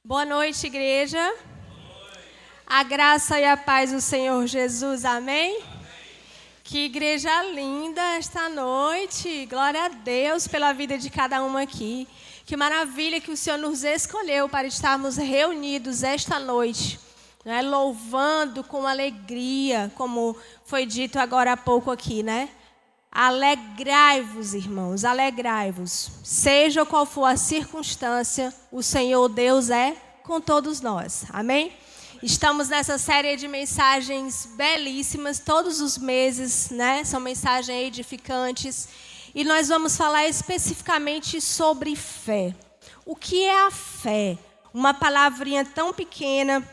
Boa noite, igreja. A graça e a paz do Senhor Jesus, amém? Que igreja linda esta noite. Glória a Deus pela vida de cada uma aqui. Que maravilha que o Senhor nos escolheu para estarmos reunidos esta noite, né? Louvando com alegria, como foi dito agora há pouco aqui, né? Alegrai-vos, irmãos, alegrai-vos. Seja qual for a circunstância, o Senhor Deus é com todos nós. Amém? Estamos nessa série de mensagens belíssimas, todos os meses, né? São mensagens edificantes. E nós vamos falar especificamente sobre fé. O que é a fé? Uma palavrinha tão pequena,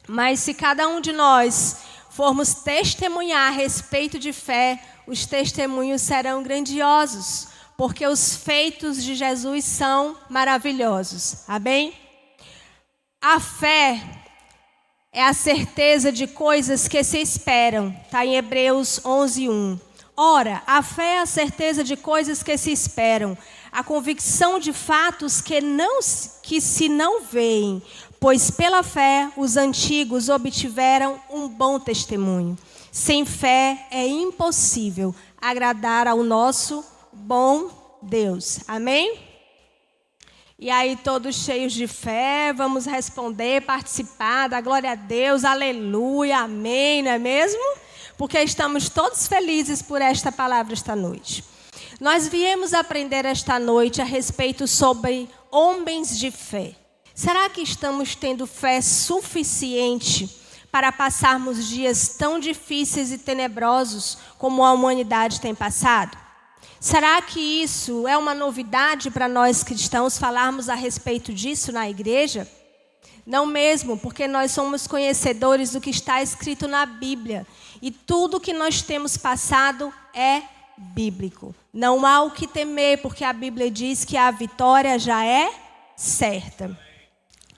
mas se cada um de nós formos testemunhar a respeito de fé, os testemunhos serão grandiosos, porque os feitos de Jesus são maravilhosos. Amém? A fé é a certeza de coisas que se esperam. Está em Hebreus 11:1. Ora, a fé é a certeza de coisas que se esperam, a convicção de fatos que se não veem, pois pela fé os antigos obtiveram um bom testemunho. Sem fé é impossível agradar ao nosso bom Deus. Amém? E aí, todos cheios de fé, vamos responder, participar, dar glória a Deus, aleluia, amém, não é mesmo? Porque estamos todos felizes por esta palavra esta noite. Nós viemos aprender esta noite a respeito sobre homens de fé. Será que estamos tendo fé suficiente para passarmos dias tão difíceis e tenebrosos como a humanidade tem passado? Será que isso é uma novidade para nós cristãos falarmos a respeito disso na igreja? Não mesmo, porque nós somos conhecedores do que está escrito na Bíblia. E tudo que nós temos passado é bíblico. Não há o que temer, porque a Bíblia diz que a vitória já é certa.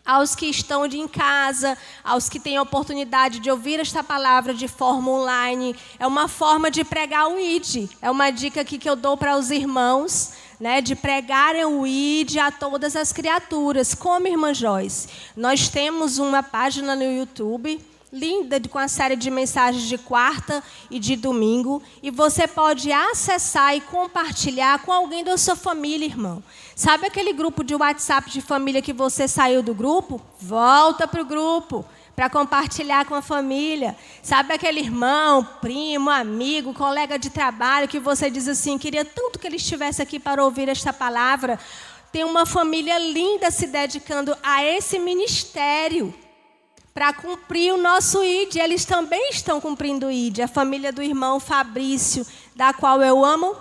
Aos que estão em casa, aos que têm a oportunidade de ouvir esta palavra de forma online, é uma forma de pregar o ID. É uma dica aqui que eu dou para os irmãos, né, de pregarem o ID a todas as criaturas. Como irmã Joyce, nós temos uma página no YouTube linda, com a série de mensagens de quarta e de domingo, e você pode acessar e compartilhar com alguém da sua família, irmão. Sabe aquele grupo de WhatsApp de família que você saiu do grupo? Volta para o grupo para compartilhar com a família. Sabe aquele irmão, primo, amigo, colega de trabalho que você diz assim, queria tanto que ele estivesse aqui para ouvir esta palavra. Tem uma família linda se dedicando a esse ministério para cumprir o nosso ID. Eles também estão cumprindo o ID. A família do irmão Fabrício, da qual eu amo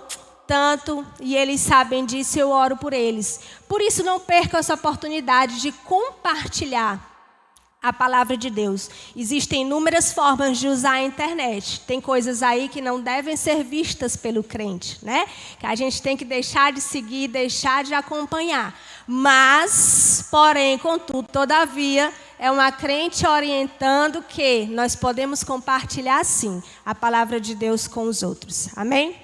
tanto, e eles sabem disso, eu oro por eles. Por isso, não percam essa oportunidade de compartilhar a palavra de Deus. Existem inúmeras formas de usar a internet. Tem coisas aí que não devem ser vistas pelo crente, né? Que a gente tem que deixar de seguir, deixar de acompanhar. Mas, porém, contudo, todavia, é uma crente orientando que nós podemos compartilhar, sim, a palavra de Deus com os outros. Amém?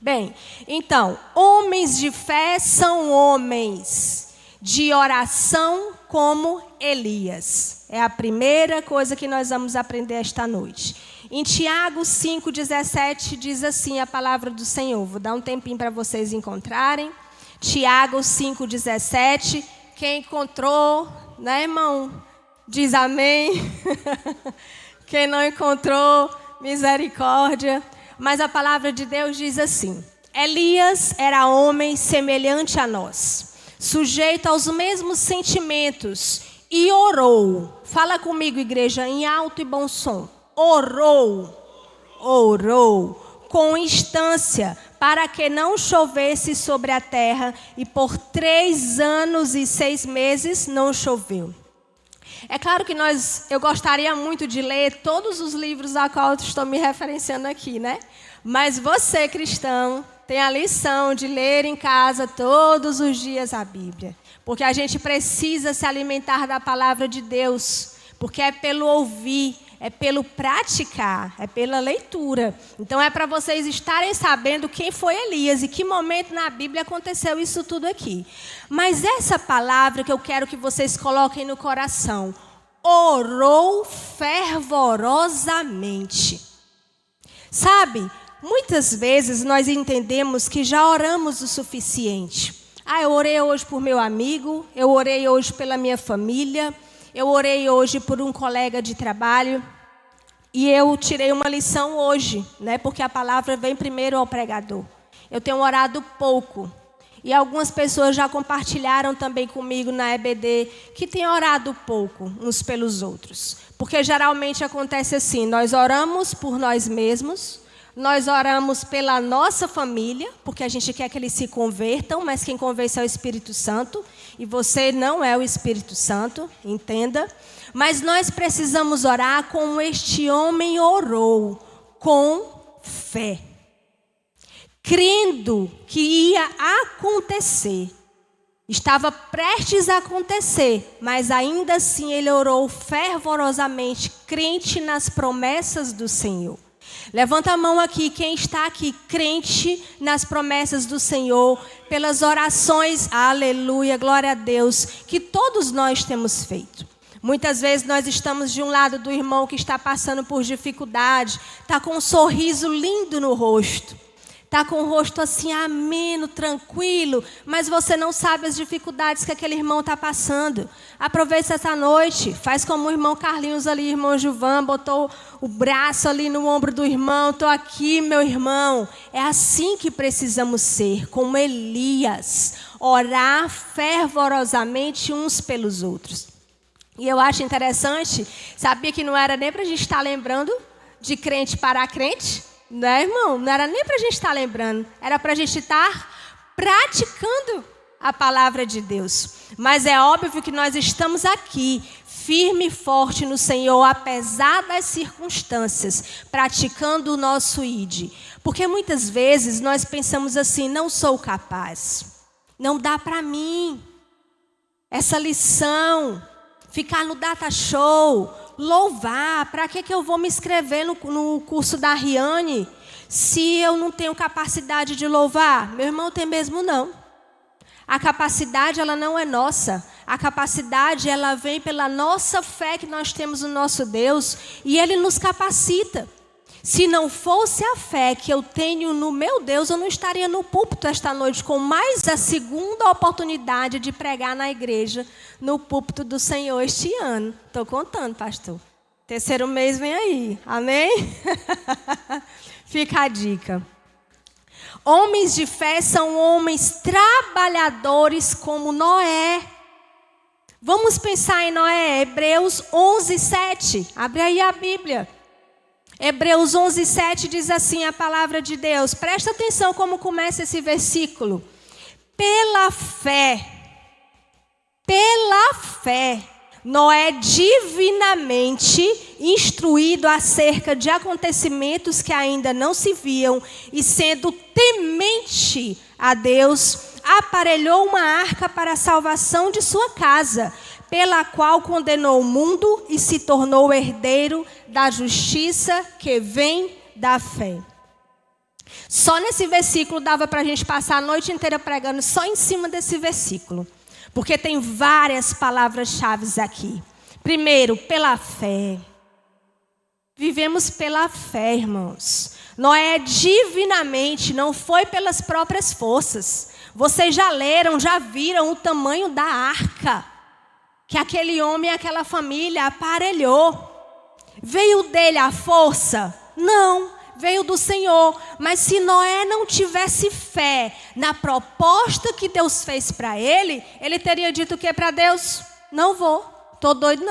Bem, então, homens de fé são homens de oração como Elias. É a primeira coisa que nós vamos aprender esta noite. Em Tiago 5,17 diz assim a palavra do Senhor. Vou dar um tempinho para vocês encontrarem. Tiago 5,17. Quem encontrou, né, irmão? Diz amém. Quem não encontrou, misericórdia. Mas a palavra de Deus diz assim: Elias era homem semelhante a nós, sujeito aos mesmos sentimentos, e orou. Fala comigo, igreja, em alto e bom som. Orou com instância, para que não chovesse sobre a terra, e por 3 anos e 6 meses não choveu. É claro que eu gostaria muito de ler todos os livros a qual eu estou me referenciando aqui, né? Mas você, cristão, tem a lição de ler em casa todos os dias a Bíblia. Porque a gente precisa se alimentar da palavra de Deus. Porque é pelo ouvir, é pelo praticar, é pela leitura. Então é para vocês estarem sabendo quem foi Elias e que momento na Bíblia aconteceu isso tudo aqui. Mas essa palavra que eu quero que vocês coloquem no coração, orou fervorosamente. Sabe, muitas vezes nós entendemos que já oramos o suficiente. Eu orei hoje por meu amigo, eu orei hoje pela minha família, eu orei hoje por um colega de trabalho. E eu tirei uma lição hoje, né? Porque a palavra vem primeiro ao pregador. Eu tenho orado pouco. E algumas pessoas já compartilharam também comigo na EBD que têm orado pouco uns pelos outros. Porque geralmente acontece assim, nós oramos por nós mesmos, nós oramos pela nossa família, porque a gente quer que eles se convertam, mas quem convence é o Espírito Santo, e você não é o Espírito Santo, entenda. Mas nós precisamos orar como este homem orou, com fé, crendo que ia acontecer. Estava prestes a acontecer, mas ainda assim ele orou fervorosamente, crente nas promessas do Senhor. Levanta a mão aqui, quem está aqui, crente nas promessas do Senhor, pelas orações, aleluia, glória a Deus, que todos nós temos feito. Muitas vezes nós estamos de um lado do irmão que está passando por dificuldade, está com um sorriso lindo no rosto, está com o rosto assim ameno, tranquilo, mas você não sabe as dificuldades que aquele irmão está passando. Aproveite essa noite, faz como o irmão Carlinhos ali, irmão Gilvan, botou o braço ali no ombro do irmão, estou aqui, meu irmão. É assim que precisamos ser, como Elias, orar fervorosamente uns pelos outros. E eu acho interessante, sabia que não era nem para a gente estar lembrando de crente para crente? Né, irmão? Não era nem para a gente estar lembrando, era para a gente estar praticando a palavra de Deus. Mas é óbvio que nós estamos aqui, firme e forte no Senhor, apesar das circunstâncias, praticando o nosso ID. Porque muitas vezes nós pensamos assim, não sou capaz, não dá para mim essa lição, ficar no data show, louvar, para que eu vou me inscrever no curso da Riane se eu não tenho capacidade de louvar? Meu irmão, tem mesmo não. A capacidade, ela não é nossa. A capacidade, ela vem pela nossa fé que nós temos no nosso Deus e Ele nos capacita. Se não fosse a fé que eu tenho no meu Deus, eu não estaria no púlpito esta noite com mais a segunda oportunidade de pregar na igreja, no púlpito do Senhor este ano. Estou contando, pastor. Terceiro mês vem aí. Amém? Fica a dica. Homens de fé são homens trabalhadores como Noé. Vamos pensar em Noé, Hebreus 11:7. Abre aí a Bíblia. Hebreus 11:7 diz assim a palavra de Deus. Presta atenção como começa esse versículo. Pela fé, Noé divinamente instruído acerca de acontecimentos que ainda não se viam e sendo temente a Deus, aparelhou uma arca para a salvação de sua casa, pela qual condenou o mundo e se tornou herdeiro da justiça que vem da fé. Só nesse versículo dava para a gente passar a noite inteira pregando só em cima desse versículo. Porque tem várias palavras-chave aqui. Primeiro, pela fé. Vivemos pela fé, irmãos. Noé divinamente, não foi pelas próprias forças. Vocês já leram, já viram o tamanho da arca que aquele homem e aquela família aparelhou. Veio dele a força? Não, veio do Senhor. Mas se Noé não tivesse fé na proposta que Deus fez para ele, ele teria dito o que para Deus? Não vou, estou doido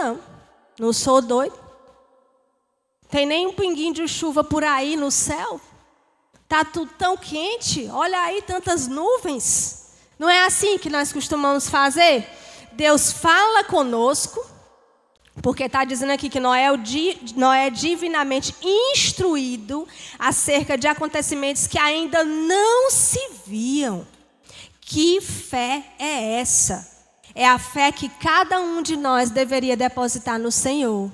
não sou doido. Tem nem um pinguinho de chuva por aí no céu. Está tudo tão quente, olha aí tantas nuvens. Não é assim que nós costumamos fazer? Deus fala conosco, porque está dizendo aqui que Noé é divinamente instruído acerca de acontecimentos que ainda não se viam. Que fé é essa? É a fé que cada um de nós deveria depositar no Senhor.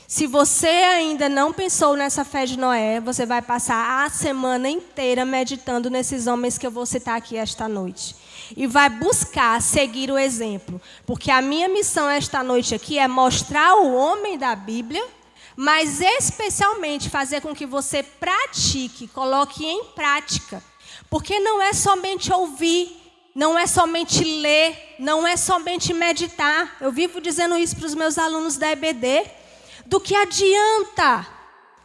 Se você ainda não pensou nessa fé de Noé, você vai passar a semana inteira meditando nesses homens que eu vou citar aqui esta noite. E vai buscar seguir o exemplo. Porque a minha missão esta noite aqui é mostrar o homem da Bíblia, mas especialmente fazer com que você pratique, coloque em prática. Porque não é somente ouvir, não é somente ler, não é somente meditar. Eu vivo dizendo isso para os meus alunos da EBD. Do que adianta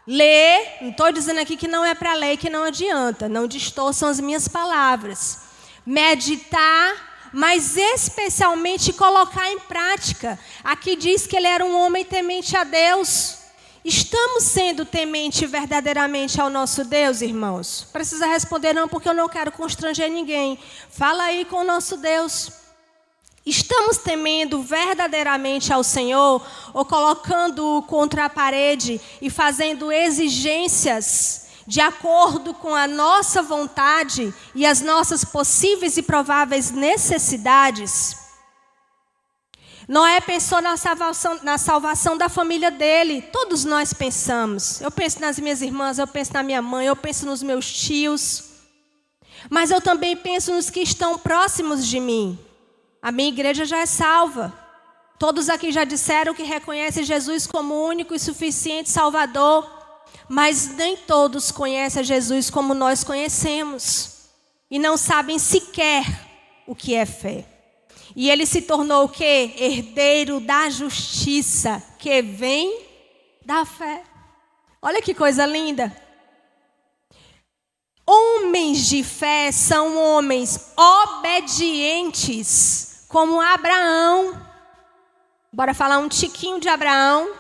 ler, não estou dizendo aqui que não é para ler, que não adianta, não distorçam as minhas palavras. Meditar, mas especialmente colocar em prática. Aqui diz que ele era um homem temente a Deus. Estamos sendo temente verdadeiramente ao nosso Deus, irmãos? Precisa responder não, porque eu não quero constranger ninguém. Fala aí com o nosso Deus. Estamos temendo verdadeiramente ao Senhor ou colocando-o contra a parede e fazendo exigências de acordo com a nossa vontade e as nossas possíveis e prováveis necessidades? Noé pensou na salvação da família dele. Todos nós pensamos. Eu penso nas minhas irmãs, eu penso na minha mãe, eu penso nos meus tios. Mas eu também penso nos que estão próximos de mim. A minha igreja já é salva. Todos aqui já disseram que reconhecem Jesus como único e suficiente Salvador. Mas nem todos conhecem Jesus como nós conhecemos. E não sabem sequer o que é fé. E ele se tornou o quê? Herdeiro da justiça, que vem da fé. Olha que coisa linda. Homens de fé são homens obedientes, como Abraão. Bora falar um tiquinho de Abraão.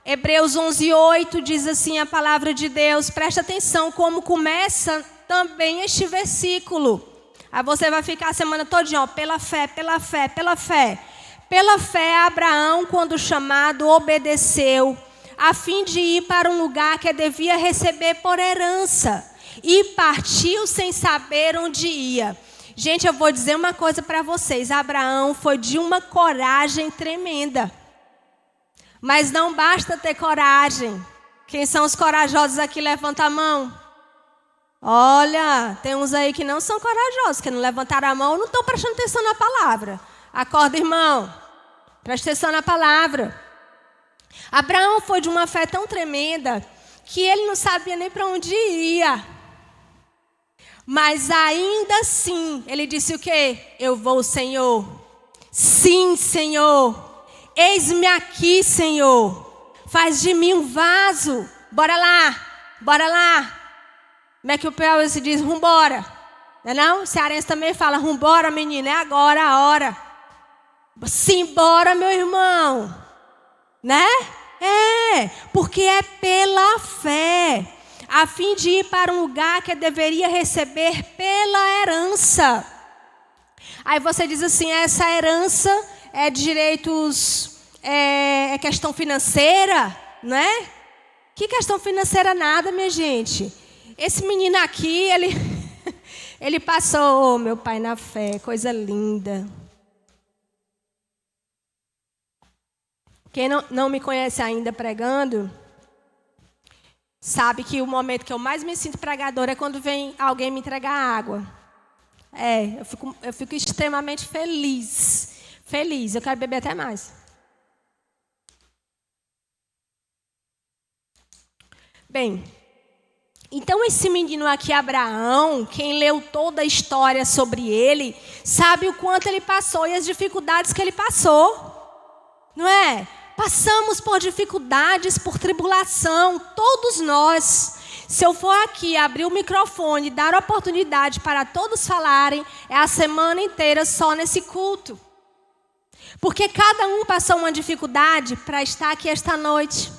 Hebreus 11:8 diz assim a palavra de Deus. Presta atenção como começa também este versículo. Aí você vai ficar a semana todinha, ó, pela fé, pela fé, pela fé. Pela fé, Abraão, quando chamado, obedeceu, a fim de ir para um lugar que devia receber por herança. E partiu sem saber onde ia. Gente, eu vou dizer uma coisa para vocês. Abraão foi de uma coragem tremenda. Mas não basta ter coragem. Quem são os corajosos aqui? Levanta a mão. Olha, tem uns aí que não são corajosos, que não levantaram a mão, não estão prestando atenção na palavra. Acorda, irmão. Presta atenção na palavra. Abraão foi de uma fé tão tremenda que ele não sabia nem para onde ia. Mas ainda assim, ele disse o quê? Eu vou, Senhor. Sim, Senhor. Eis-me aqui, Senhor. Faz de mim um vaso. Bora lá, bora lá. Como é que o Piauí diz? Rumbora. Não é não? O cearense também fala, rumbora, menina, é agora a hora. Simbora, meu irmão. Né? É, porque é pela fé. A fim de ir para um lugar que deveria receber pela herança. Aí você diz assim, essa herança é direitos, é questão financeira, não é? Que questão financeira nada, minha gente. Esse menino aqui, ele passou, oh, meu pai na fé, coisa linda. Quem não me conhece ainda pregando, sabe que o momento que eu mais me sinto pregadora é quando vem alguém me entregar água. Eu fico extremamente feliz. Feliz, eu quero beber até mais. Bem, então esse menino aqui, Abraão, quem leu toda a história sobre ele, sabe o quanto ele passou e as dificuldades que ele passou. Não é? Passamos por dificuldades, por tribulação, todos nós. Se eu for aqui abrir o microfone e dar oportunidade para todos falarem, é a semana inteira só nesse culto. Porque cada um passou uma dificuldade para estar aqui esta noite.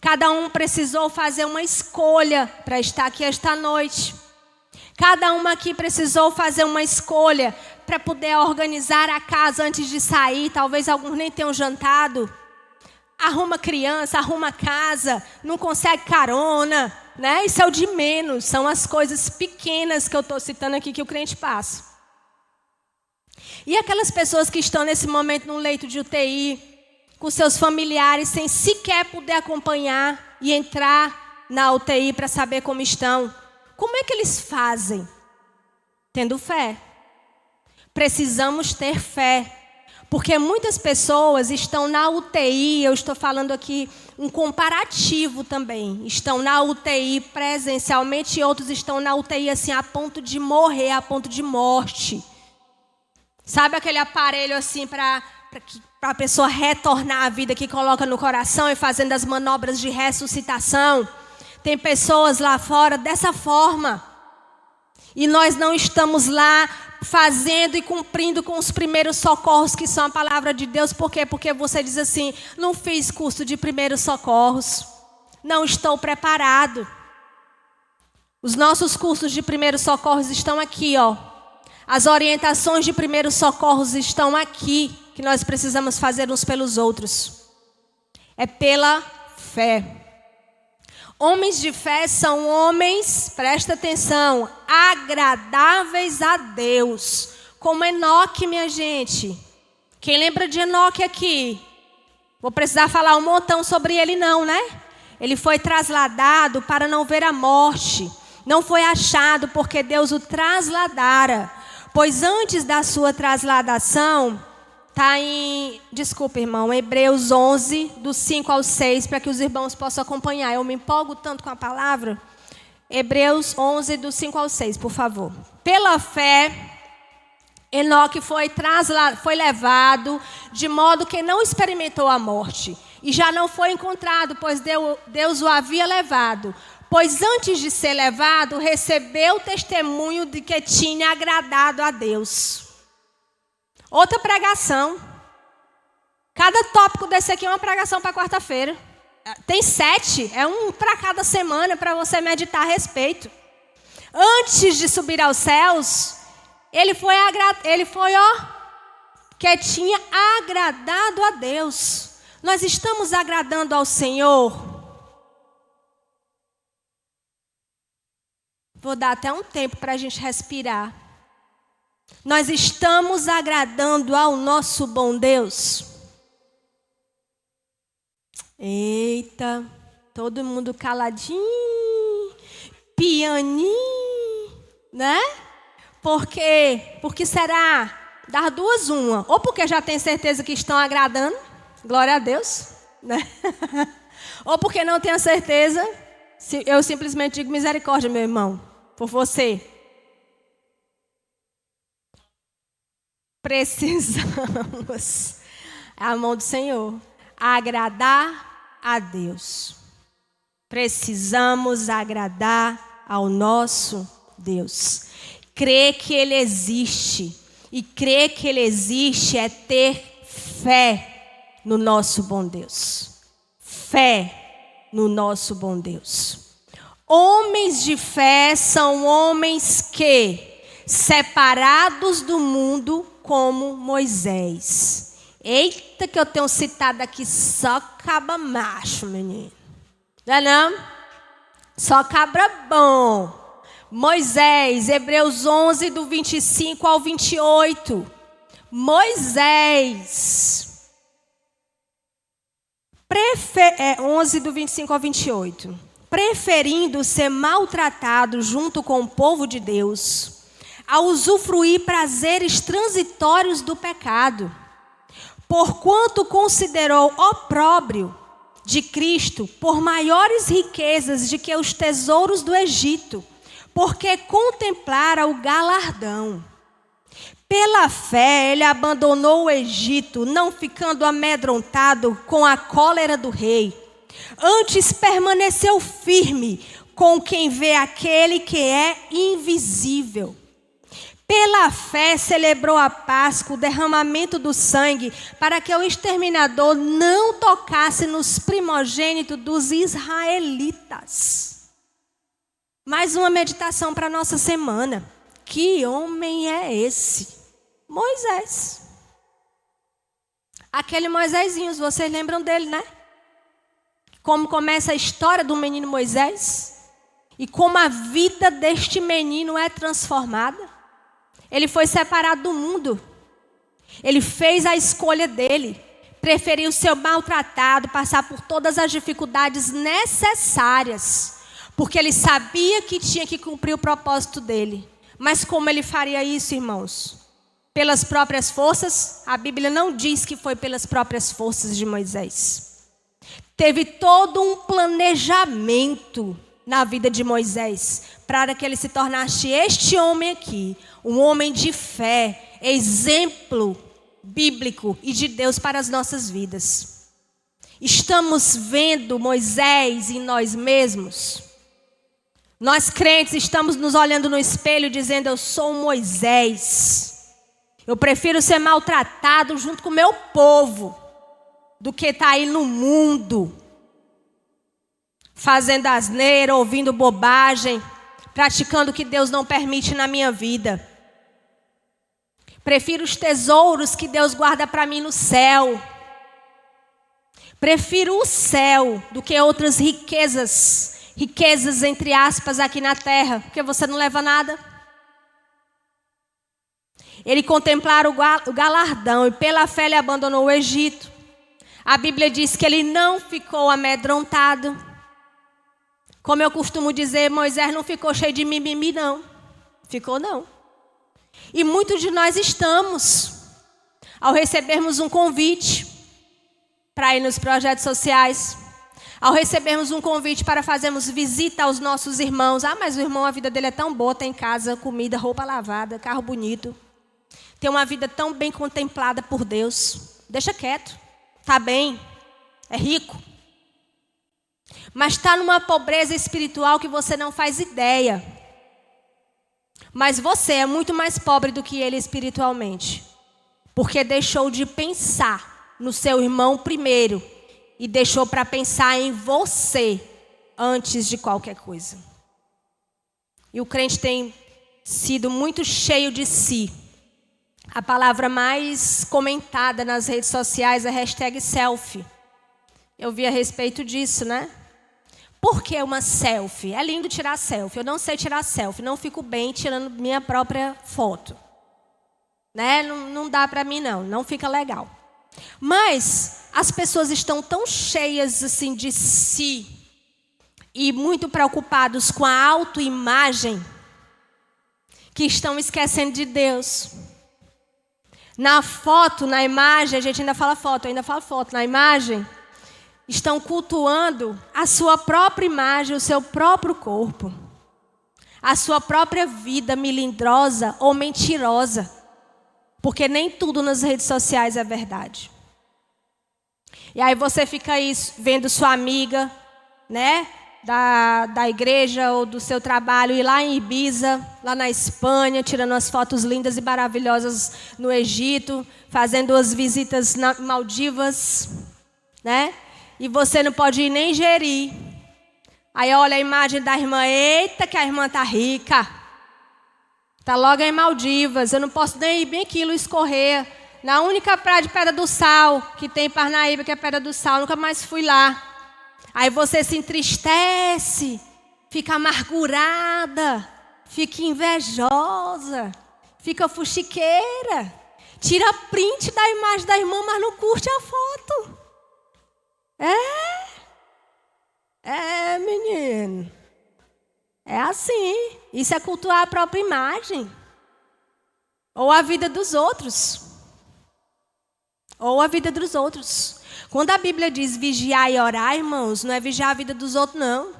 Cada um precisou fazer uma escolha para estar aqui esta noite. Cada um aqui precisou fazer uma escolha para poder organizar a casa antes de sair. Talvez alguns nem tenham jantado. Arruma criança, arruma casa, não consegue carona, né? Isso é o de menos, são as coisas pequenas que eu estou citando aqui que o crente passa. E aquelas pessoas que estão nesse momento num leito de UTI, com seus familiares, sem sequer poder acompanhar e entrar na UTI para saber como estão. Como é que eles fazem? Tendo fé. Precisamos ter fé. Porque muitas pessoas estão na UTI, eu estou falando aqui um comparativo também. Estão na UTI presencialmente e outros estão na UTI assim a ponto de morrer, a ponto de morte. Sabe aquele aparelho assim para a pessoa retornar à vida que coloca no coração e fazendo as manobras de ressuscitação? Tem pessoas lá fora dessa forma. E nós não estamos lá fazendo e cumprindo com os primeiros socorros que são a palavra de Deus. Por quê? Porque você diz assim, não fiz curso de primeiros socorros, não estou preparado. Os nossos cursos de primeiros socorros estão aqui, ó. As orientações de primeiros socorros estão aqui, que nós precisamos fazer uns pelos outros. É pela fé. Homens de fé são homens, presta atenção, agradáveis a Deus. Como Enoque, minha gente. Quem lembra de Enoque aqui? Vou precisar falar um montão sobre ele não, né? Ele foi trasladado para não ver a morte. Não foi achado porque Deus o trasladara. Pois antes da sua trasladação... Está em, desculpa irmão, Hebreus 11, do 5 ao 6, para que os irmãos possam acompanhar. Eu me empolgo tanto com a palavra. Hebreus 11, do 5 ao 6, por favor. Pela fé, Enoque foi levado, de modo que não experimentou a morte. E já não foi encontrado, pois Deus o havia levado. Pois antes de ser levado, recebeu o testemunho de que tinha agradado a Deus. Outra pregação. Cada tópico desse aqui é uma pregação para quarta-feira. Tem 7, é um para cada semana para você meditar a respeito. Antes de subir aos céus, ele foi que tinha agradado a Deus. Nós estamos agradando ao Senhor. Vou dar até um tempo para a gente respirar. Nós estamos agradando ao nosso bom Deus? Eita, todo mundo caladinho, pianinho, né? Por quê? Porque será? Das duas, uma. Ou porque já tem certeza que estão agradando, glória a Deus, né? Ou porque não tenho certeza, eu simplesmente digo misericórdia, meu irmão, por você. Precisamos, a mão do Senhor, agradar a Deus. Precisamos agradar ao nosso Deus. Crer que Ele existe. E crer que Ele existe é ter fé no nosso bom Deus. Fé no nosso bom Deus. Homens de fé são homens que, separados do mundo, como Moisés. Eita, que eu tenho citado aqui só cabra macho, menino. Não é não? Só cabra bom. Moisés, Hebreus 11, do 25 ao 28. Moisés. 11, do 25 ao 28. Preferindo ser maltratado junto com o povo de Deus, a usufruir prazeres transitórios do pecado, porquanto considerou opróbrio de Cristo por maiores riquezas do que os tesouros do Egito, porque contemplara o galardão. Pela fé, ele abandonou o Egito, não ficando amedrontado com a cólera do rei. Antes permaneceu firme com quem vê aquele que é invisível. Pela fé celebrou a Páscoa, o derramamento do sangue, para que o exterminador não tocasse nos primogênitos dos israelitas. Mais uma meditação para a nossa semana. Que homem é esse? Moisés. Aquele Moisésinho, vocês lembram dele, né? Como começa a história do menino Moisés e como a vida deste menino é transformada. Ele foi separado do mundo. Ele fez a escolha dele. preferiu ser maltratado, passar por todas as dificuldades necessárias, porque ele sabia que tinha que cumprir o propósito dele. Mas como ele faria isso, irmãos? Pelas próprias forças? A Bíblia não diz que foi pelas próprias forças de Moisés. Teve todo um planejamento na vida de Moisés, para que ele se tornasse este homem aqui, um homem de fé, exemplo bíblico e de Deus para as nossas vidas. Estamos vendo Moisés em nós mesmos? Nós crentes estamos nos olhando no espelho dizendo: eu sou um Moisés. Eu prefiro ser maltratado junto com o meu povo do que estar aí no mundo fazendo asneira, ouvindo bobagem, praticando o que Deus não permite na minha vida. Prefiro os tesouros que Deus guarda para mim no céu. Prefiro o céu do que outras riquezas entre aspas aqui na terra, porque você não leva nada. Ele contemplara o galardão e pela fé ele abandonou o Egito. A Bíblia diz que ele não ficou amedrontado. Como eu costumo dizer, Moisés não ficou cheio de mimimi, não. Ficou, não. E muitos de nós estamos, ao recebermos um convite para ir nos projetos sociais, ao recebermos um convite para fazermos visita aos nossos irmãos. Ah, mas o irmão, a vida dele é tão boa, tem casa, comida, roupa lavada, carro bonito. Tem uma vida tão bem contemplada por Deus. Deixa quieto, está bem, é rico. Mas está numa pobreza espiritual que você não faz ideia. Mas você é muito mais pobre do que ele espiritualmente. Porque deixou de pensar no seu irmão primeiro. E deixou para pensar em você antes de qualquer coisa. E o crente tem sido muito cheio de si. A palavra mais comentada nas redes sociais é #selfie. Eu vi a respeito disso, né? Por que uma selfie? É lindo tirar selfie. Eu não sei tirar selfie. Não fico bem tirando minha própria foto. Né? Não dá para mim, não. Não fica legal. Mas as pessoas estão tão cheias assim de si e muito preocupados com a autoimagem que estão esquecendo de Deus. Na foto, na imagem, a gente ainda fala foto, eu ainda falo foto. Na imagem, estão cultuando a sua própria imagem, o seu próprio corpo. A sua própria vida melindrosa ou mentirosa. Porque nem tudo nas redes sociais é verdade. E aí você fica aí vendo sua amiga, né? Da igreja ou do seu trabalho, ir lá em Ibiza, lá na Espanha, tirando as fotos lindas e maravilhosas no Egito, fazendo as visitas na Maldivas, né? E você não pode ir nem gerir. Aí olha a imagem da irmã, eita que a irmã tá rica. Tá logo em Maldivas, eu não posso nem ir bem aquilo escorrer. Na única praia de Pedra do Sal, que tem em Parnaíba, que é Pedra do Sal, nunca mais fui lá. Aí você se entristece, fica amargurada, fica invejosa, fica fuxiqueira. Tira print da imagem da irmã, mas não curte a foto. Menino. É assim. Isso é cultuar a própria imagem. Ou a vida dos outros. Ou a vida dos outros. Quando a Bíblia diz vigiar e orar, irmãos, não é vigiar a vida dos outros, não.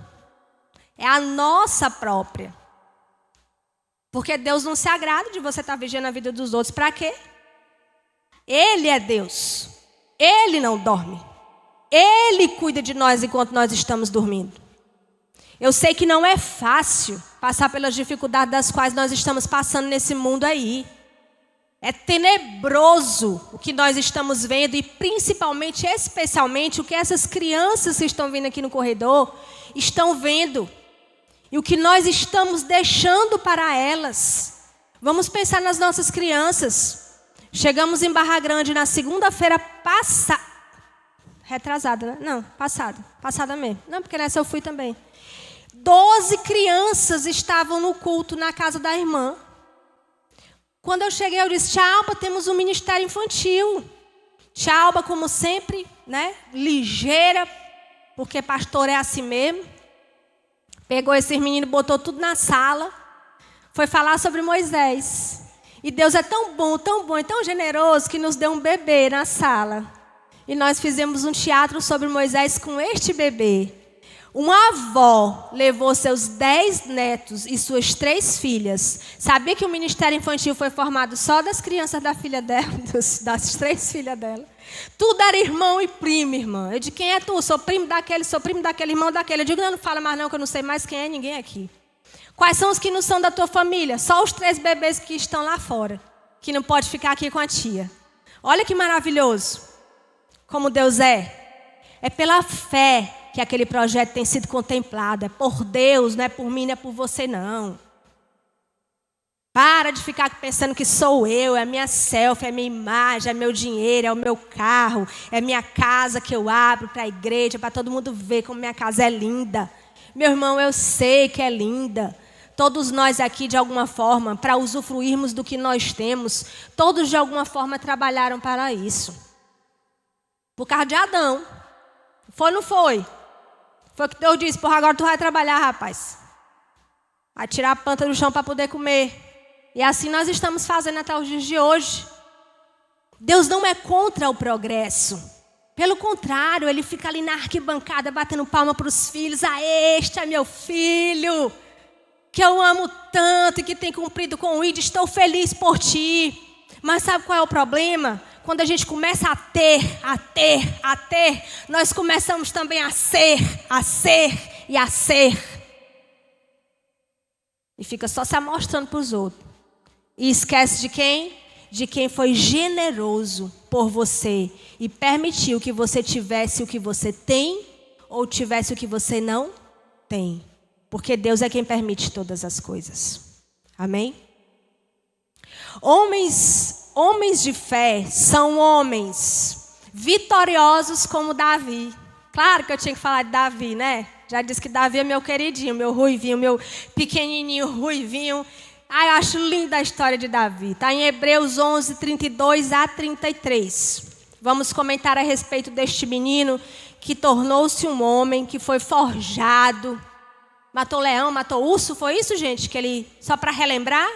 É a nossa própria. Porque Deus não se agrada de você estar vigiando a vida dos outros. Para quê? Ele é Deus. Ele não dorme. Ele cuida de nós enquanto nós estamos dormindo. Eu sei que não é fácil passar pelas dificuldades das quais nós estamos passando nesse mundo aí. É tenebroso o que nós estamos vendo e principalmente, especialmente, o que essas crianças que estão vindo aqui no corredor estão vendo. E o que nós estamos deixando para elas. Vamos pensar nas nossas crianças. Chegamos em Barra Grande na segunda-feira passada. Retrasada, né? Não, passada. Passada mesmo. Não, porque nessa eu fui também. 12 crianças estavam no culto na casa da irmã. Quando eu cheguei, eu disse, tchau, temos um ministério infantil. Tia Alba, como sempre, né? Ligeira, porque pastor é assim mesmo. Pegou esses meninos, botou tudo na sala. Foi falar sobre Moisés. E Deus é tão bom e tão generoso que nos deu um bebê na sala. E nós fizemos um teatro sobre Moisés com este bebê. Uma avó levou seus 10 netos e suas 3 filhas. Sabia que o Ministério Infantil foi formado só das crianças da filha dela, das 3 filhas dela? Tudo era irmão e primo, irmã. Eu digo, quem é tu? Sou primo daquele, irmão daquele. Eu digo, não fala mais não, que eu não sei mais quem é ninguém aqui. Quais são os que não são da tua família? Só os 3 bebês que estão lá fora, que não pode ficar aqui com a tia. Olha que maravilhoso, como Deus é. É pela fé que aquele projeto tem sido contemplado. É por Deus, não é por mim, não é por você, não. Para de ficar pensando que sou eu, é a minha selfie, é a minha imagem, é meu dinheiro, é o meu carro, é minha casa que eu abro para a igreja, para todo mundo ver como minha casa é linda. Meu irmão, eu sei que é linda. Todos nós aqui, de alguma forma, para usufruirmos do que nós temos, todos de alguma forma trabalharam para isso. Por causa de Adão. Foi ou não foi? Foi o que Deus disse, porra, agora tu vai trabalhar, rapaz. Vai tirar a planta do chão para poder comer. E assim nós estamos fazendo até os dias de hoje. Deus não é contra o progresso. Pelo contrário, Ele fica ali na arquibancada batendo palma para os filhos. Ah, este é meu filho, que eu amo tanto e que tem cumprido com o ID. Estou feliz por ti. Mas sabe qual é o problema? Quando a gente começa a ter, nós começamos também a ser. E fica só se amostrando para os outros. E esquece de quem? De quem foi generoso por você e permitiu que você tivesse o que você tem ou tivesse o que você não tem. Porque Deus é quem permite todas as coisas. Amém? Homens de fé são homens vitoriosos como Davi. Claro que eu tinha que falar de Davi, né? Já disse que Davi é meu queridinho, meu ruivinho, meu pequenininho ruivinho. Eu acho linda a história de Davi. Está em Hebreus 11, 32 a 33. Vamos comentar a respeito deste menino que tornou-se um homem, que foi forjado. Matou leão, matou urso, foi isso, gente? Que ele, só para relembrar,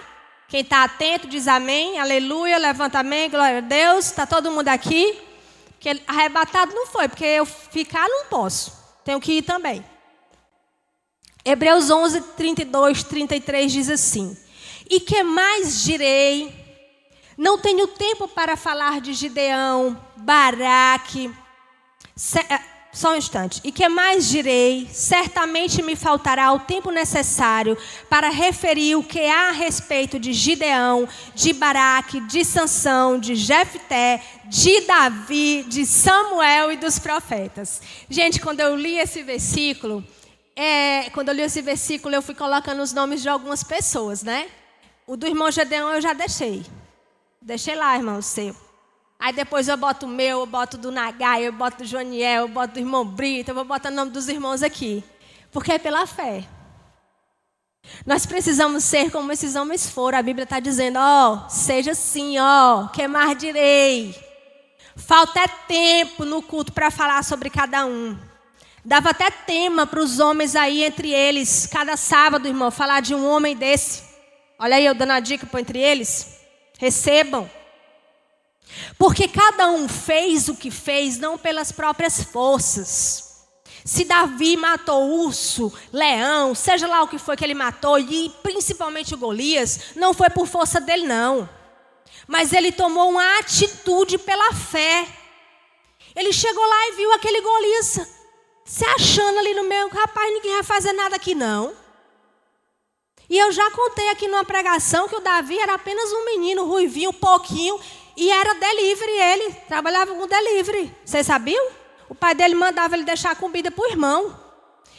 quem está atento diz amém, aleluia, levanta amém, glória a Deus. Está todo mundo aqui? Que arrebatado não foi, porque eu ficar não posso. Tenho que ir também. Hebreus 11, 32, 33 diz assim: e que mais direi? Não tenho tempo para falar de Gideão, Baraque. Só um instante. E que mais direi? Certamente me faltará o tempo necessário para referir o que há a respeito de Gideão, de Baraque, de Sansão, de Jefté, de Davi, de Samuel e dos profetas. Gente, quando eu li esse versículo, eu fui colocando os nomes de algumas pessoas, né? O do irmão Gedeão eu já deixei. Deixei lá, irmão, o seu. Aí depois eu boto o meu, eu boto do Nagai, eu boto do Joniel, eu boto do irmão Brito, eu vou botar o nome dos irmãos aqui. Porque é pela fé. Nós precisamos ser como esses homens foram. A Bíblia está dizendo, seja assim, que mais direi? Falta tempo no culto para falar sobre cada um. Dava até tema para os homens aí, entre eles, cada sábado, irmão, falar de um homem desse. Olha aí, eu dando a dica para entre eles. Recebam. Porque cada um fez o que fez, não pelas próprias forças. Se Davi matou urso, leão, seja lá o que foi que ele matou, e principalmente o Golias, não foi por força dele, não. Mas ele tomou uma atitude pela fé. Ele chegou lá e viu aquele Golias se achando ali no meio. Rapaz, ninguém vai fazer nada aqui, não. E eu já contei aqui numa pregação que o Davi era apenas um menino ruivinho, pouquinho, e era delivery ele, trabalhava com delivery. Vocês sabiam? O pai dele mandava ele deixar comida para o irmão.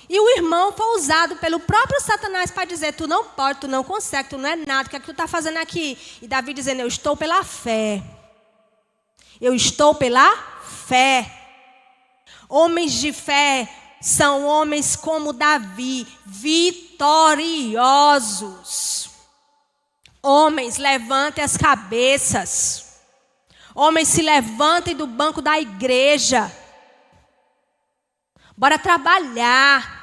E o irmão foi usado pelo próprio Satanás para dizer, tu não pode, tu não consegue, tu não é nada, o que é que tu está fazendo aqui? E Davi dizendo, eu estou pela fé. Eu estou pela fé. Homens de fé são homens como Davi, vitoriosos. Homens, levantem as cabeças. Homens, se levantem do banco da igreja. Bora trabalhar.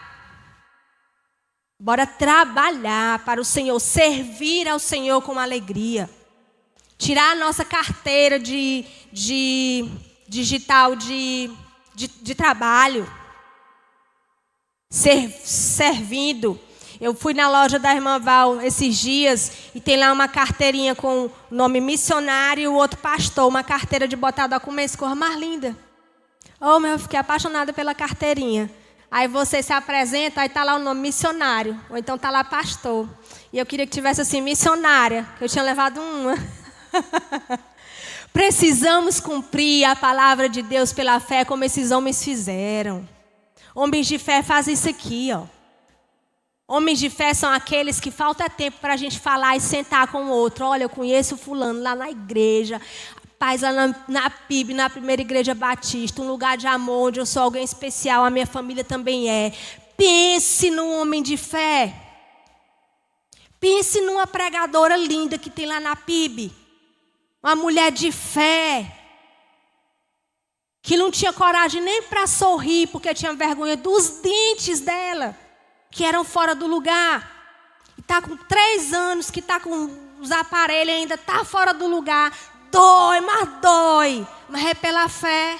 Bora trabalhar para o Senhor, servir ao Senhor com alegria. Tirar a nossa carteira de digital de trabalho. Servindo. Eu fui na loja da irmã Val esses dias e tem lá uma carteirinha com o nome missionário e o outro pastor. Uma carteira de botar documento, cor mais linda. Oh, eu fiquei apaixonada pela carteirinha. Aí você se apresenta, aí está lá o nome missionário. Ou então está lá pastor. E eu queria que tivesse assim, missionária. Que eu tinha levado uma. Precisamos cumprir a palavra de Deus pela fé como esses homens fizeram. Homens de fé fazem isso aqui, ó. Homens de fé são aqueles que falta tempo para a gente falar e sentar com o outro. Olha, eu conheço fulano lá na igreja. Paz, lá na PIB, na primeira igreja batista. Um lugar de amor, onde eu sou alguém especial. A minha família também é. Pense num homem de fé. Pense numa pregadora linda que tem lá na PIB. Uma mulher de fé. Que não tinha coragem nem para sorrir, porque tinha vergonha dos dentes dela. Que eram fora do lugar. E está com 3 anos, que está com os aparelhos ainda, está fora do lugar. Dói, mas é pela fé.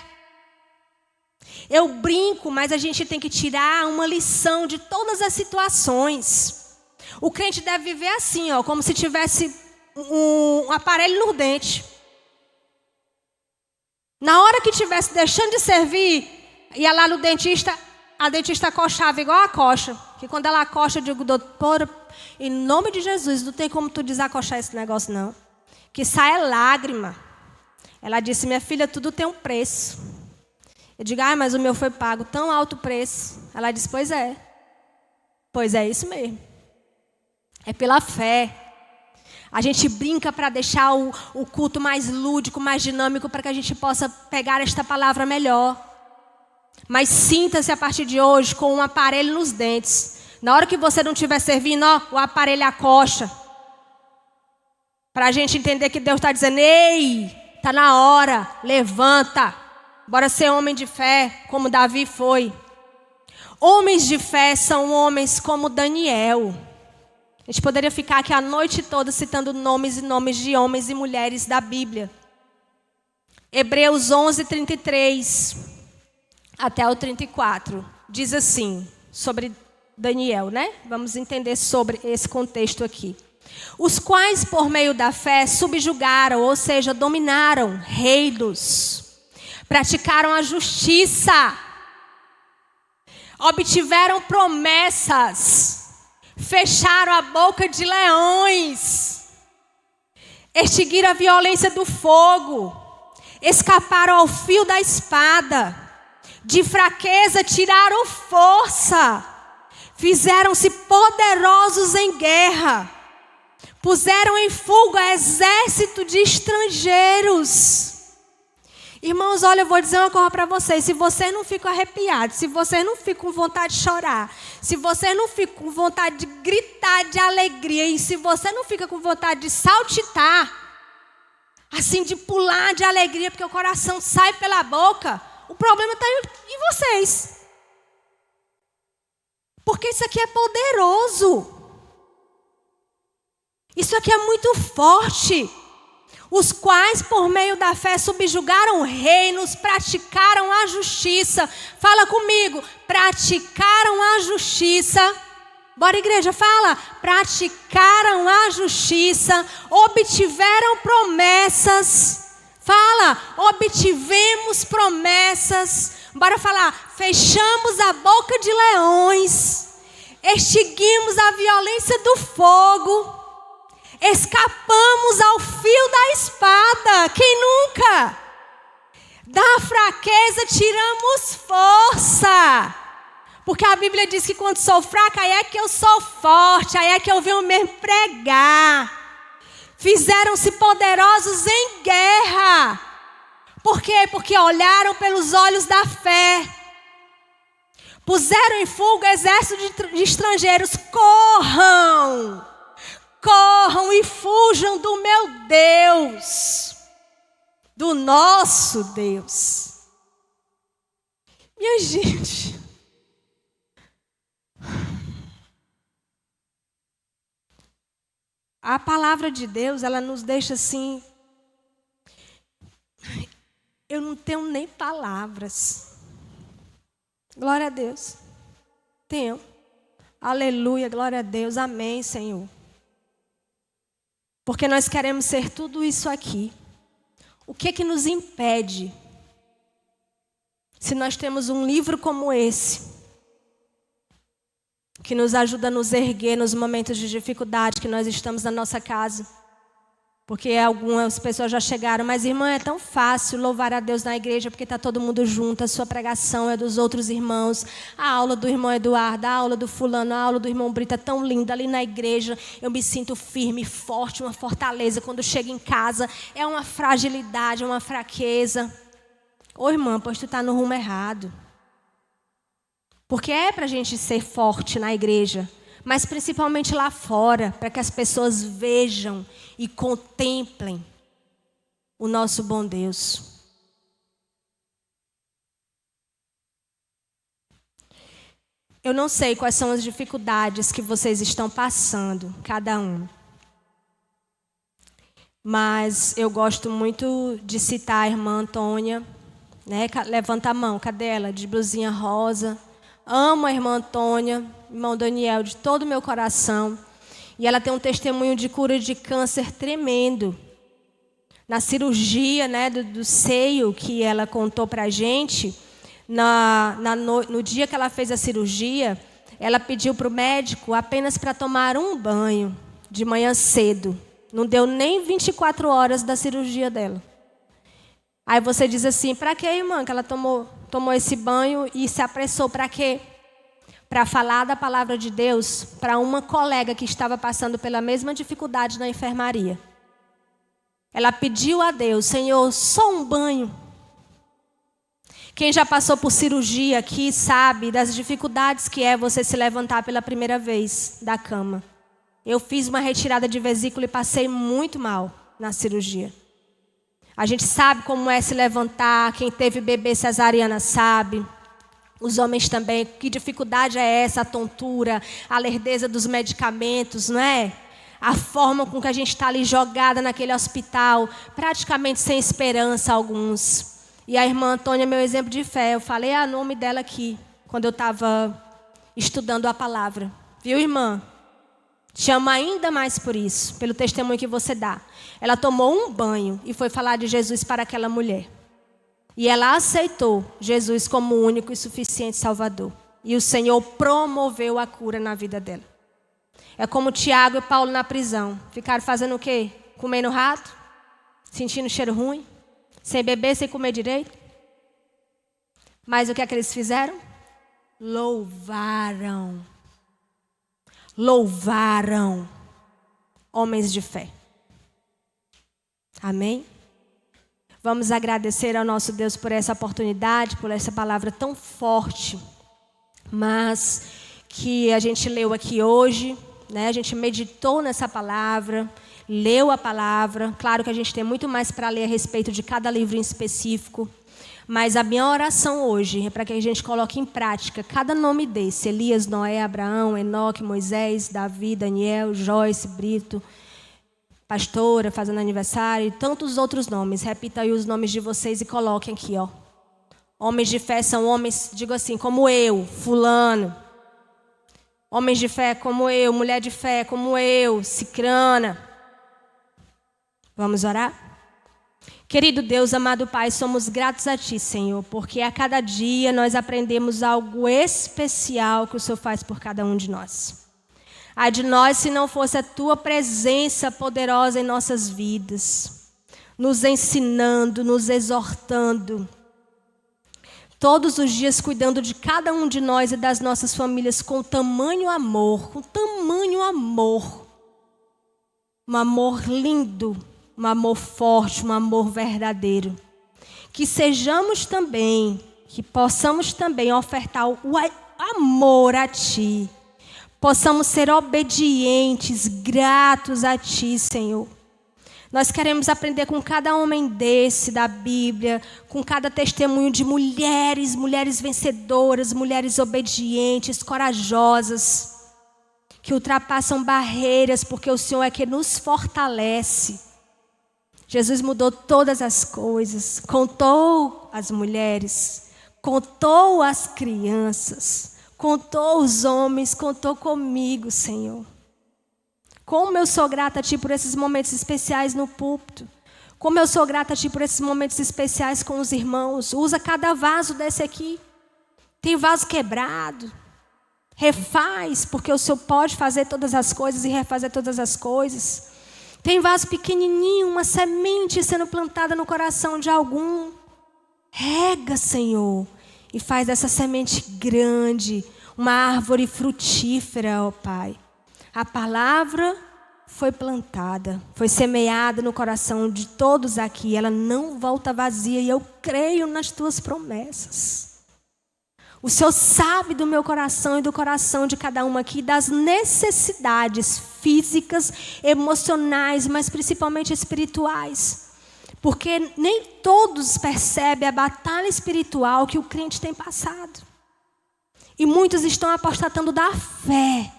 Eu brinco, mas a gente tem que tirar uma lição de todas as situações. O crente deve viver assim, ó, como se tivesse um aparelho no dente. Na hora que estivesse deixando de servir, ia lá no dentista, a dentista coxava igual a coxa. Que quando ela coxa, eu digo, doutora, em nome de Jesus, não tem como tu desacochar esse negócio, não. Que sai lágrima. Ela disse, minha filha, tudo tem um preço. Eu digo, mas o meu foi pago tão alto preço. Ela disse, pois é. Pois é isso mesmo. É pela fé. A gente brinca para deixar o culto mais lúdico, mais dinâmico, para que a gente possa pegar esta palavra melhor. Mas sinta-se a partir de hoje com um aparelho nos dentes. Na hora que você não estiver servindo, ó, o aparelho acocha. Para a gente entender que Deus está dizendo, ei, está na hora, levanta. Bora ser homem de fé, como Davi foi. Homens de fé são homens como Daniel. A gente poderia ficar aqui a noite toda citando nomes e nomes de homens e mulheres da Bíblia. Hebreus 11, 33 até o 34. Diz assim, sobre Daniel, né? Vamos entender sobre esse contexto aqui. Os quais, por meio da fé, subjugaram, ou seja, dominaram reinos, praticaram a justiça, obtiveram promessas, fecharam a boca de leões, extinguiram a violência do fogo, escaparam ao fio da espada, de fraqueza tiraram força, fizeram-se poderosos em guerra, puseram em fuga exército de estrangeiros. Irmãos, olha, eu vou dizer uma coisa para vocês. Se vocês não ficam arrepiados, se vocês não ficam com vontade de chorar, se vocês não ficam com vontade de gritar de alegria, e se você não fica com vontade de saltitar, assim, de pular de alegria, porque o coração sai pela boca, o problema está em vocês. Porque isso aqui é poderoso. Isso aqui é muito forte. Os quais, por meio da fé, subjugaram reinos, praticaram a justiça. Fala comigo. Praticaram a justiça. Bora, igreja, fala. Praticaram a justiça. Obtiveram promessas. Fala. Obtivemos promessas. Bora falar. Fechamos a boca de leões. Extinguimos a violência do fogo. Escapamos ao fio da espada. Quem nunca? Da fraqueza tiramos força. Porque a Bíblia diz que quando sou fraca, aí é que eu sou forte. Aí é que eu venho mesmo pregar. Fizeram-se poderosos em guerra. Por quê? Porque olharam pelos olhos da fé. Puseram em fuga exército de estrangeiros. Corram. Corram e fujam do meu Deus. do nosso Deus. Minha gente, a palavra de Deus, ela nos deixa assim, eu não tenho nem palavras. Glória a Deus. Tenho. Aleluia, glória a Deus. Amém, Senhor. Porque nós queremos ser tudo isso aqui. O que que nos impede? Se nós temos um livro como esse, que nos ajuda a nos erguer nos momentos de dificuldade que nós estamos na nossa casa. Porque algumas pessoas já chegaram, mas irmã, é tão fácil louvar a Deus na igreja, porque está todo mundo junto, a sua pregação é dos outros irmãos, a aula do irmão Eduardo, a aula do fulano, a aula do irmão Brito é tão linda, ali na igreja eu me sinto firme, forte, uma fortaleza. Quando chego em casa é uma fragilidade, uma fraqueza. Ô irmã, pois tu está no rumo errado. Porque é para a gente ser forte na igreja, mas principalmente lá fora, para que as pessoas vejam e contemplem o nosso bom Deus. Eu não sei quais são as dificuldades que vocês estão passando, cada um. Mas eu gosto muito de citar a irmã Antônia, né? Levanta a mão, cadê ela? De blusinha rosa. Amo a irmã Antônia, irmão Daniel, de todo o meu coração. E ela tem um testemunho de cura de câncer tremendo. Na cirurgia, né, do seio que ela contou para a gente, no dia que ela fez a cirurgia, ela pediu para o médico apenas para tomar um banho de manhã cedo. Não deu nem 24 horas da cirurgia dela. Aí você diz assim, para que, irmã, que ela tomou esse banho e se apressou para quê? Para falar da palavra de Deus para uma colega que estava passando pela mesma dificuldade na enfermaria. Ela pediu a Deus, Senhor, só um banho. Quem já passou por cirurgia aqui sabe das dificuldades que é você se levantar pela primeira vez da cama. Eu fiz uma retirada de vesícula e passei muito mal na cirurgia. A gente sabe como é se levantar, quem teve bebê cesariana sabe. Os homens também, que dificuldade é essa, a tontura, a lerdeza dos medicamentos, não é? A forma com que a gente está ali jogada naquele hospital, praticamente sem esperança alguns. E a irmã Antônia é meu exemplo de fé. Eu falei o nome dela aqui, quando eu estava estudando a palavra. Viu, irmã? Te amo ainda mais por isso, pelo testemunho que você dá. Ela tomou um banho e foi falar de Jesus para aquela mulher. E ela aceitou Jesus como o único e suficiente Salvador. E o Senhor promoveu a cura na vida dela. É como Tiago e Paulo na prisão. Ficaram fazendo o quê? Comendo rato? Sentindo cheiro ruim? Sem beber, sem comer direito? Mas o que é que eles fizeram? Louvaram. Louvaram. Homens de fé. Amém? Vamos agradecer ao nosso Deus por essa oportunidade, por essa palavra tão forte, mas que a gente leu aqui hoje, né? A gente meditou nessa palavra, leu a palavra. Claro que a gente tem muito mais para ler a respeito de cada livro em específico, mas a minha oração hoje é para que a gente coloque em prática cada nome desse: Elias, Noé, Abraão, Enoque, Moisés, Davi, Daniel, Joyce, Brito, pastora, fazendo aniversário e tantos outros nomes. Repita aí os nomes de vocês e coloquem aqui, ó. Homens de fé são homens, digo assim, como eu, fulano. Homens de fé como eu, mulher de fé como eu, cicrana. Vamos orar? Querido Deus, amado Pai, somos gratos a Ti, Senhor, porque a cada dia nós aprendemos algo especial que o Senhor faz por cada um de nós. Ai de nós se não fosse a Tua presença poderosa em nossas vidas, nos ensinando, nos exortando, todos os dias cuidando de cada um de nós e das nossas famílias com tamanho amor, um amor lindo, um amor forte, um amor verdadeiro. Que sejamos também, que possamos também ofertar o amor a Ti. Possamos ser obedientes, gratos a Ti, Senhor. Nós queremos aprender com cada homem desse da Bíblia, com cada testemunho de mulheres, mulheres vencedoras, mulheres obedientes, corajosas, que ultrapassam barreiras, porque o Senhor é que nos fortalece. Jesus mudou todas as coisas, contou as mulheres, contou as crianças, contou os homens, contou comigo, Senhor. Como eu sou grata a Ti por esses momentos especiais no púlpito. Como eu sou grata a Ti por esses momentos especiais com os irmãos. Usa cada vaso desse aqui. Tem vaso quebrado. Refaz, porque o Senhor pode fazer todas as coisas e refazer todas as coisas. Tem vaso pequenininho, uma semente sendo plantada no coração de algum. Rega, Senhor, e faz dessa semente grande, uma árvore frutífera, ó Pai. A palavra foi plantada, foi semeada no coração de todos aqui. Ela não volta vazia e eu creio nas Tuas promessas. O Senhor sabe do meu coração e do coração de cada uma aqui, das necessidades físicas, emocionais, mas principalmente espirituais. Porque nem todos percebem a batalha espiritual que o crente tem passado. E muitos estão apostatando da fé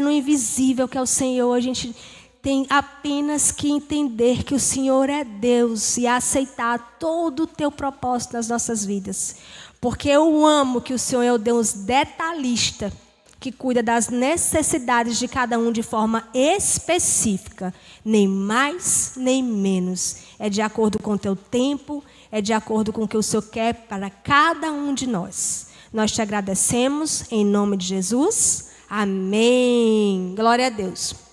no invisível que é o Senhor. A gente tem apenas que entender que o Senhor é Deus e aceitar todo o Teu propósito nas nossas vidas. Porque eu amo que o Senhor é o Deus detalhista, que cuida das necessidades de cada um de forma específica, nem mais nem menos. É de acordo com o Teu tempo, é de acordo com o que o Senhor quer para cada um de nós. Nós Te agradecemos em nome de Jesus. Amém. Glória a Deus.